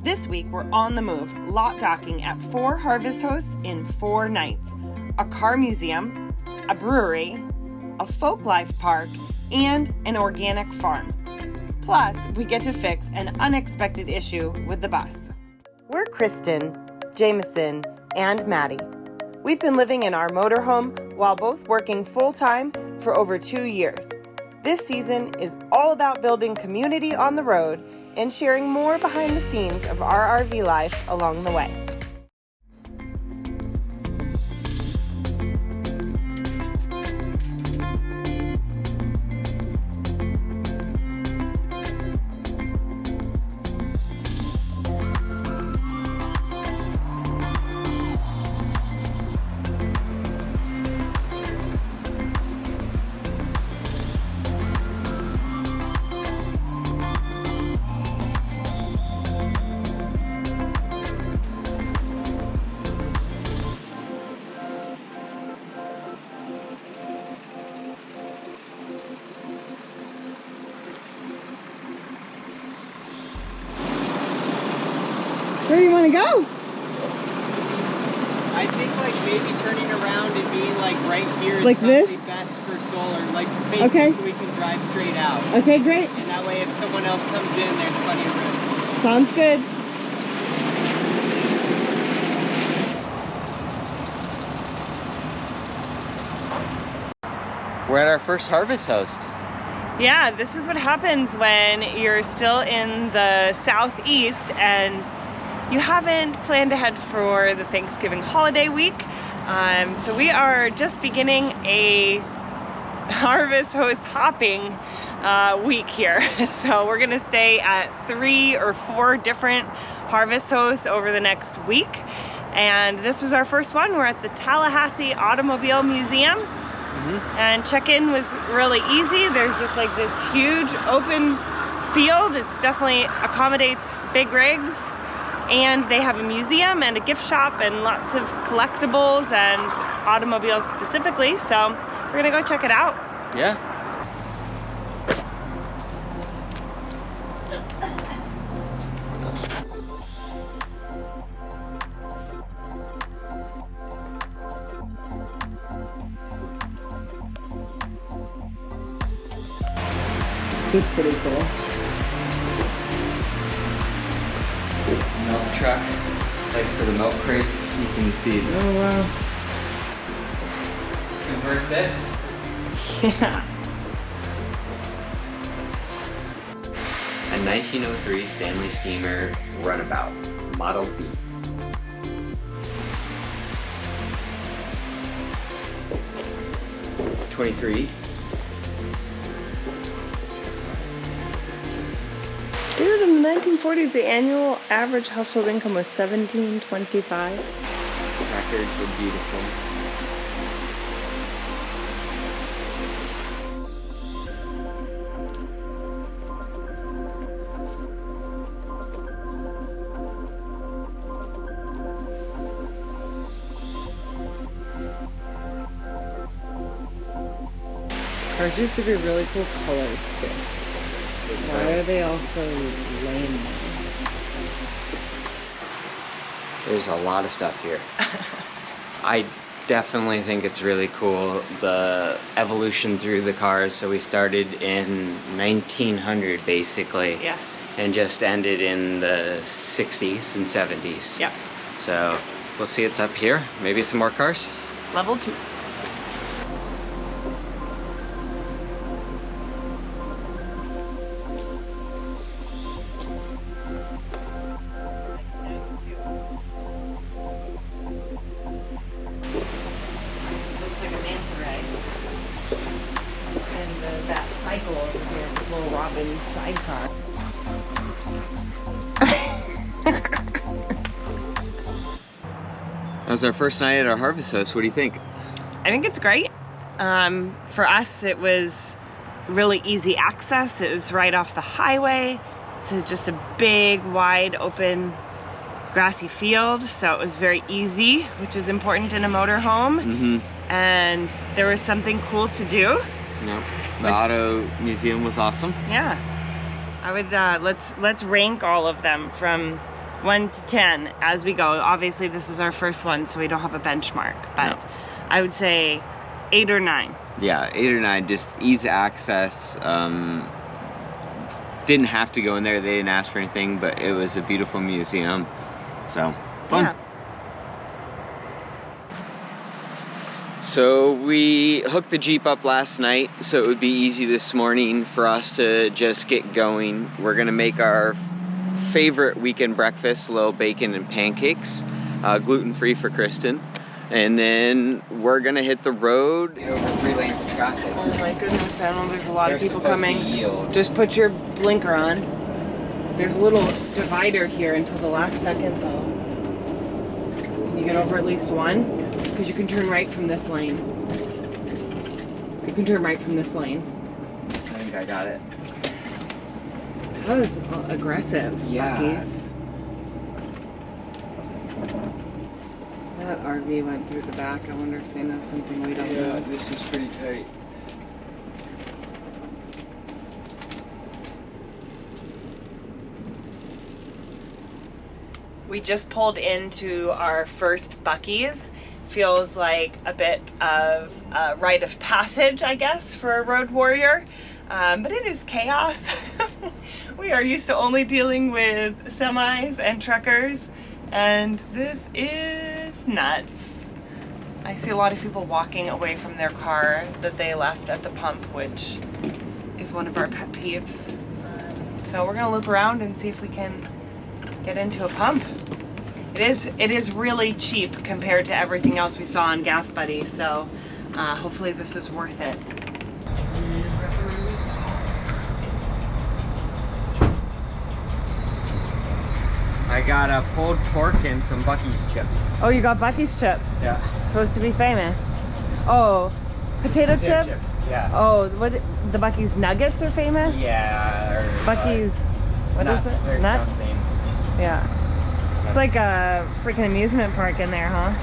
This week, we're on the move, lot docking at 4 harvest hosts in 4 nights. A car museum, a brewery, a folk life park, and an organic farm. Plus, we get to fix an unexpected issue with the bus. We're Kristen, Jameson, and Maddie. We've been living in our motorhome while both working full-time for over 2 years. This season is all about building community on the road and sharing more behind the scenes of our RV life along the way. Where do you want to go? I think like maybe turning around and being like right here is like this? best for solar, like facing okay. So we can drive straight out. Okay, great. And that way if someone else comes in, there's plenty of room. Sounds good. We're at our first harvest host. Yeah, this is what happens when you're still in the southeast and you haven't planned ahead for the Thanksgiving holiday week. So we are just beginning a harvest host hopping week here. So we're gonna stay at 3 or 4 different harvest hosts over the next week. And this is our first one. We're at the Tallahassee Automobile Museum. And check-in was really easy. There's just like this huge open field. It definitely accommodates big rigs. And they have a museum and a gift shop and lots of collectibles and automobiles specifically. So we're gonna go check it out. Yeah. This is pretty cool. Milk truck, like for the milk crates, you can see it's Oh wow. convert this. Yeah. A 1903 Stanley Steamer Runabout, Model B. $23. Dude, in the 1940s, the annual average household income was $17.25. Records were beautiful. Cars used to be really cool colors too. Why are they all so lame now? There's a lot of stuff here. I definitely think it's really cool, the evolution through the cars. So we started in 1900 basically. Yeah. And just ended in the 60s and 70s. Yep. So we'll see it's up here. Maybe some more cars. Level 2. Looks like a manta ray. And that cycle over here, the little Robin sidecar. That was our first night at our harvest house. What do you think? I think it's great. For us, it was really easy access. It was right off the highway. It's just a big, wide, open, grassy field. So it was very easy, which is important in a motorhome. Mm-hmm. And there was something cool to do. Yep. The auto museum was awesome. Yeah. I would let's rank all of them from 1 to 10 as we go. Obviously this is our first one, so we don't have a benchmark, but No. I would say 8 or 9. Yeah, 8 or 9, just ease access. Didn't have to go in there, they didn't ask for anything, but it was a beautiful museum, so fun. Yeah. So we hooked the Jeep up last night, so it would be easy this morning for us to just get going. We're gonna make our favorite weekend breakfast, little bacon and pancakes, gluten-free for Kristen. And then we're gonna hit the road. Get over 3 lanes of traffic. Oh my goodness, I know there's a lot of people supposed to coming. yield. Just put your blinker on. There's a little divider here until the last second though. Can you get over at least one? Because you can turn right from this lane. You can turn right from this lane. I think I got it. That was aggressive, Yeah. Buccees. That RV went through the back. I wonder if they know something we don't know. This is pretty tight. We just pulled into our first Buccees. Feels like a bit of a rite of passage, I guess, for a road warrior. But it is chaos. We are used to only dealing with semis and truckers, and this is nuts. I see a lot of people walking away from their car that they left at the pump, which is one of our pet peeves. So we're gonna loop around and see if we can get into a pump. It is really cheap compared to everything else we saw on Gas Buddy, so hopefully this is worth it. I got a pulled pork and some Buccees chips. Oh, you got Buccees chips. Yeah. Supposed to be famous. Oh, potato chips? Yeah. Oh, what? The Buccees nuggets are famous? Yeah. Or, Buccees, what is nuts it? or Nuts? something. Yeah. It's like a freaking amusement park in there, huh?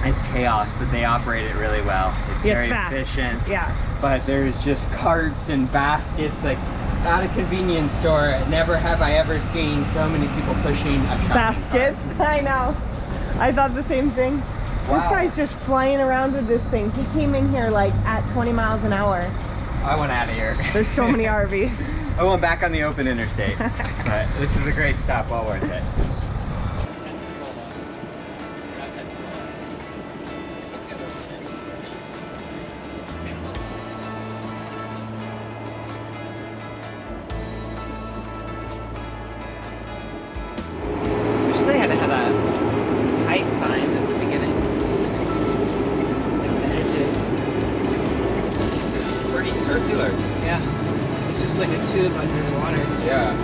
It's chaos, but they operate it really well. It's Yeah, very it's fast. efficient. Yeah. But there's just carts and baskets, like at a convenience store. Never have I ever seen so many people pushing a shopping Baskets? cart. I know. I thought the same thing. This Wow. guy's just flying around with this thing. He came in here like at 20 miles an hour. I went out of here. There's so many RVs. I went back on the open interstate. But this is a great stop, well worth it. Actually, had to have a height sign at the beginning. Like the edges. Pretty circular. Yeah. It's just like a tube under the water. Yeah.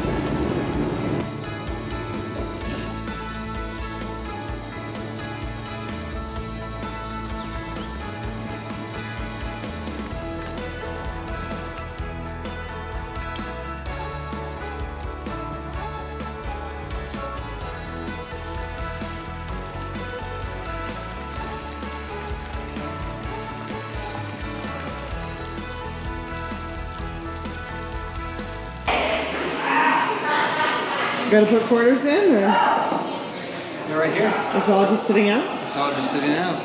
Gotta put quarters in, or They're right here. it's all just sitting out? It's all just sitting out.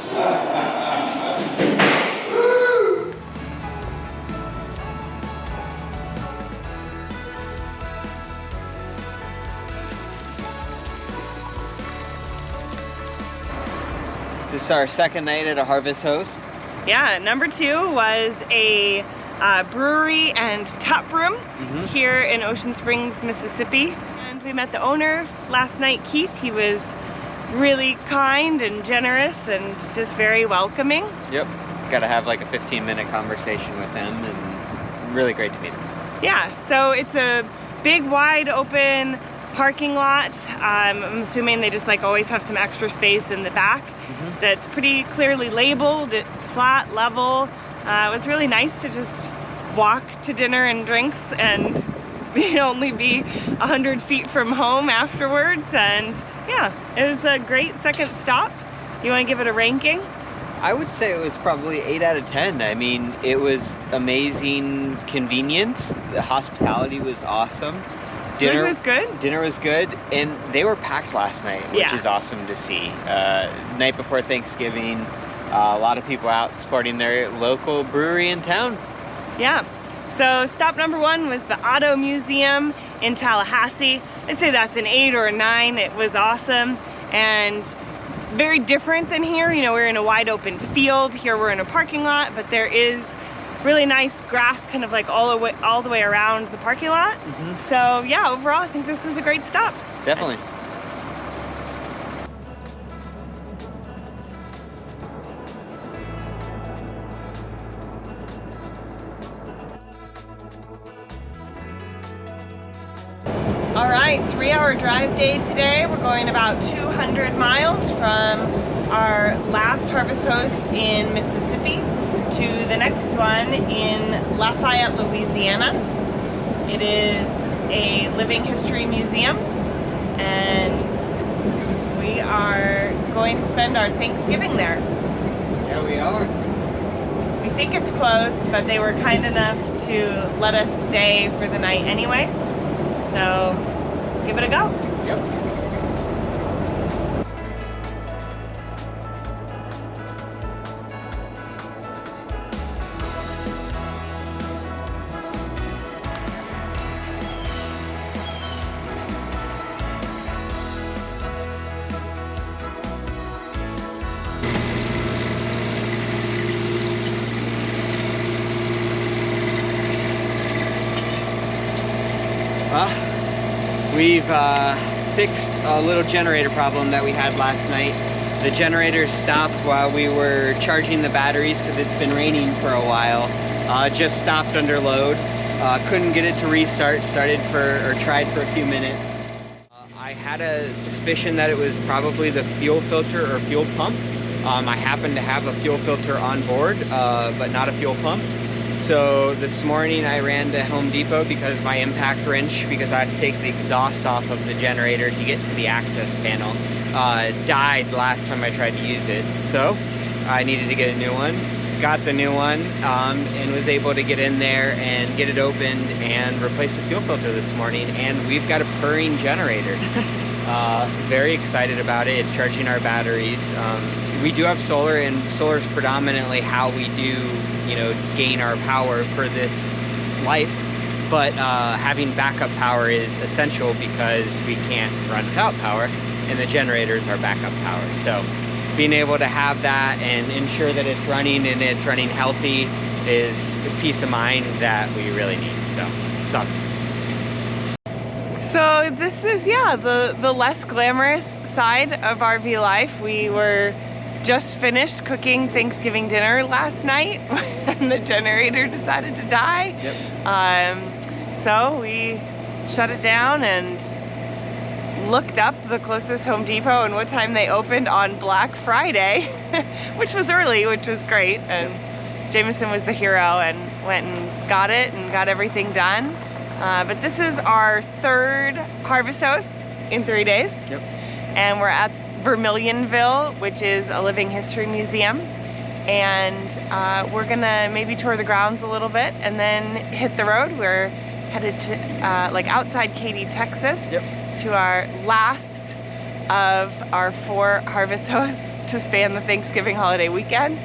This is our second night at a Harvest Host. Yeah, number 2 was a brewery and tap room here in Ocean Springs, Mississippi. And we met the owner last night, Keith. He was really kind and generous and just very welcoming. Yep. Got to have like a 15-minute conversation with him, and really great to meet him. Yeah, so it's a big, wide open parking lot. I'm assuming they just like always have some extra space in the back that's pretty clearly labeled. It's flat, level. It was really nice to just walk to dinner and drinks and only be 100 feet from home afterwards. And yeah, it was a great second stop. You want to give it a ranking? I would say it was probably 8 out of 10. I mean, it was amazing convenience. The hospitality was awesome. Dinner Food was good? Dinner was good, and they were packed last night, which is awesome to see. Night before Thanksgiving, a lot of people out supporting their local brewery in town. Yeah. So stop number 1 was the Auto Museum in Tallahassee. I'd say that's an 8 or a 9. It was awesome and very different than here. You know, we're in a wide open field. Here we're in a parking lot, but there is really nice grass kind of like all the way around the parking lot. So yeah, overall I think this was a great stop. Definitely. All right, 3-hour drive day today. We're going about 200 miles from our last harvest host in Mississippi to the next one in Lafayette, Louisiana. It is a living history museum, and we are going to spend our Thanksgiving there. Yeah, we are. We think it's closed, but they were kind enough to let us stay for the night anyway. So give it a go. Yep. We've fixed a little generator problem that we had last night. The generator stopped while we were charging the batteries because it's been raining for a while. Just stopped under load. Couldn't get it to restart. Tried for a few minutes. I had a suspicion that it was probably the fuel filter or fuel pump. I happened to have a fuel filter on board, but not a fuel pump. So this morning I ran to Home Depot because my impact wrench, because I had to take the exhaust off of the generator to get to the access panel, died last time I tried to use it. So I needed to get a new one. Got the new one and was able to get in there and get it opened and replace the fuel filter this morning. And we've got a purring generator. Very excited about it. It's charging our batteries. We do have solar, and solar is predominantly how we do, you know, gain our power for this life. But having backup power is essential because we can't run without power, and the generators are backup power. So being able to have that and ensure that it's running and it's running healthy is peace of mind that we really need. So it's awesome. So this is, yeah, the less glamorous side of RV life. We were just finished cooking Thanksgiving dinner last night and the generator decided to die. Yep. So we shut it down and looked up the closest Home Depot and what time they opened on Black Friday, which was early, which was great. And Jameson was the hero and went and got it and got everything done. But this is our 3rd harvest host in 3 days. Yep. And we're at Vermillionville, which is a living history museum. And we're gonna maybe tour the grounds a little bit and then hit the road. We're headed to like outside Katy, Texas. Yep. To our last of our 4 harvest hosts to span the Thanksgiving holiday weekend.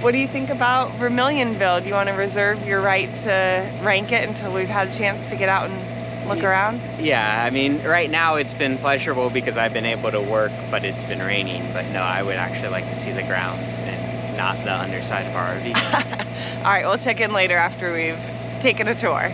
What do you think about Vermillionville? Do you want to reserve your right to rank it until we've had a chance to get out and look around? Yeah, I mean, right now it's been pleasurable because I've been able to work, but it's been raining. But no, I would actually like to see the grounds and not the underside of our RV. All right, we'll check in later after we've taken a tour.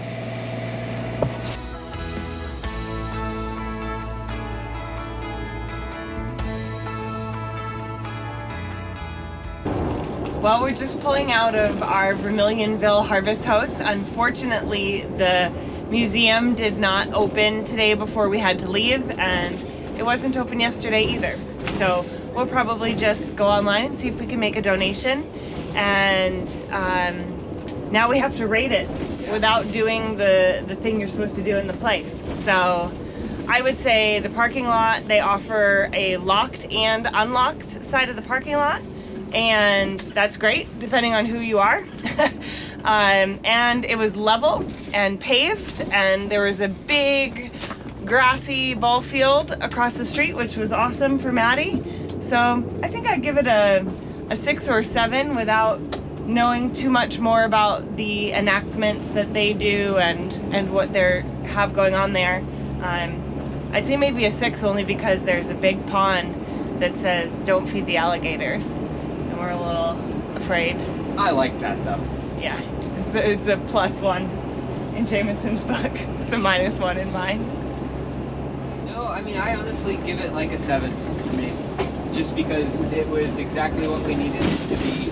Well, we're just pulling out of our Vermillionville harvest host. Unfortunately, the museum did not open today before we had to leave, and it wasn't open yesterday either. So we'll probably just go online and see if we can make a donation. And now we have to rate it without doing the thing you're supposed to do in the place. So I would say the parking lot, they offer a locked and unlocked side of the parking lot. and that's great depending on who you are. And it was level and paved, and there was a big grassy ball field across the street, which was awesome for Maddie. So I think I'd give it a 6 or 7 without knowing too much more about the enactments that they do and what they have going on there. I'd say maybe a 6 only because there's a big pond that says don't feed the alligators, and we're a little afraid. I like that though. Yeah, it's a +1 in Jameson's book. It's a -1 in mine. No, I mean, I honestly give it like a 7 for me. Just because it was exactly what we needed it to be.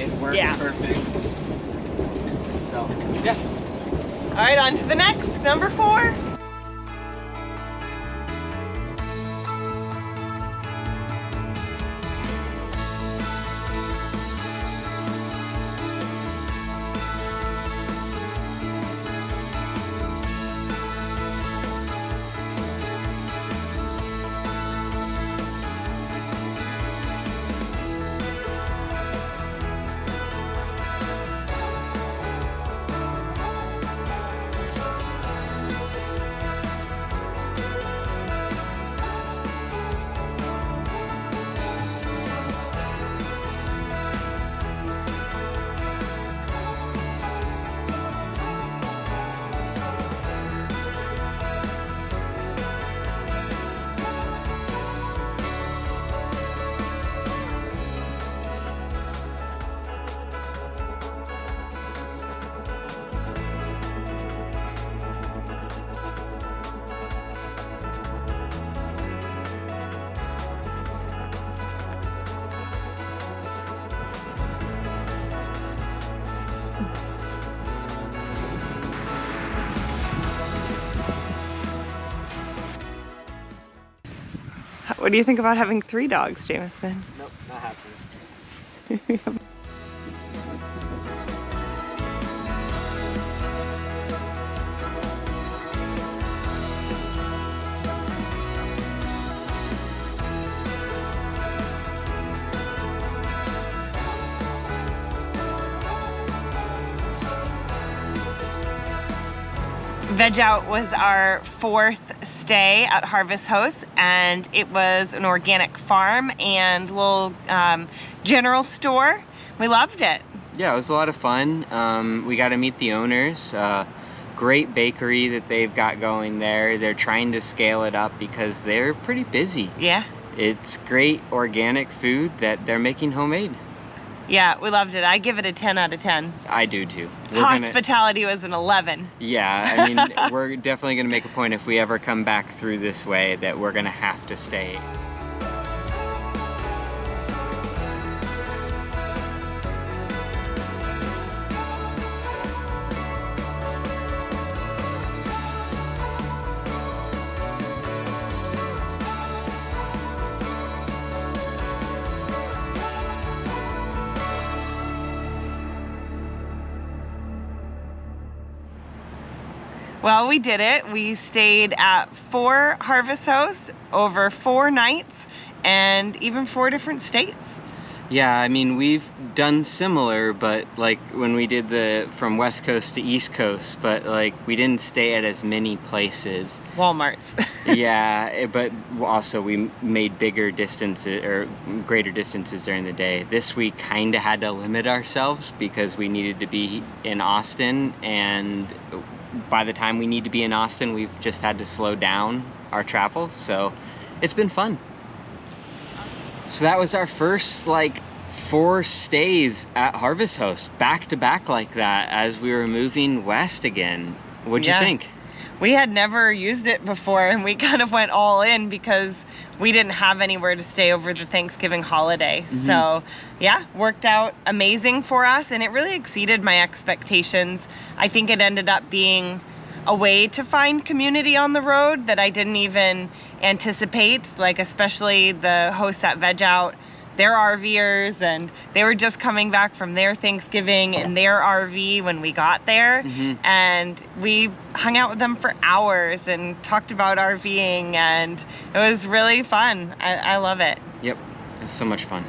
It worked perfect. So, yeah. All right, on to the next, number 4. What do you think about having 3 dogs, Jameson? Nope, not happening. VegOut was our 4th stay at Harvest House, and it was an organic farm and little general store. We loved it. Yeah, it was a lot of fun. We got to meet the owners. Great bakery that they've got going there. They're trying to scale it up because they're pretty busy. Yeah. It's great organic food that they're making homemade. Yeah, we loved it. I give it a 10 out of 10. I do too. Hospitality was an 11. Yeah, I mean, we're definitely going to make a point if we ever come back through this way that we're going to have to stay. Well, we did it. We stayed at 4 Harvest House over 4 nights and even 4 different states. Yeah, I mean, we've done similar, but like when we did the from West Coast to East Coast, but like we didn't stay at as many places. Walmarts. Yeah, but also we made bigger distances or greater distances during the day. This week kind of had to limit ourselves because we needed to be in Austin, and by the time we need to be in Austin, we've just had to slow down our travel. So it's been fun. So that was our first like 4 stays at Harvest House back to back like that as we were moving west again. What'd you think? We had never used it before, and we kind of went all in because we didn't have anywhere to stay over the Thanksgiving holiday. Mm-hmm. So yeah, worked out amazing for us, and it really exceeded my expectations. I think it ended up being a way to find community on the road that I didn't even anticipate, like especially the hosts at VegOut. They're RVers, and they were just coming back from their Thanksgiving in their RV when we got there. Mm-hmm. And we hung out with them for hours and talked about RVing, and it was really fun. I love it. Yep, it was so much fun.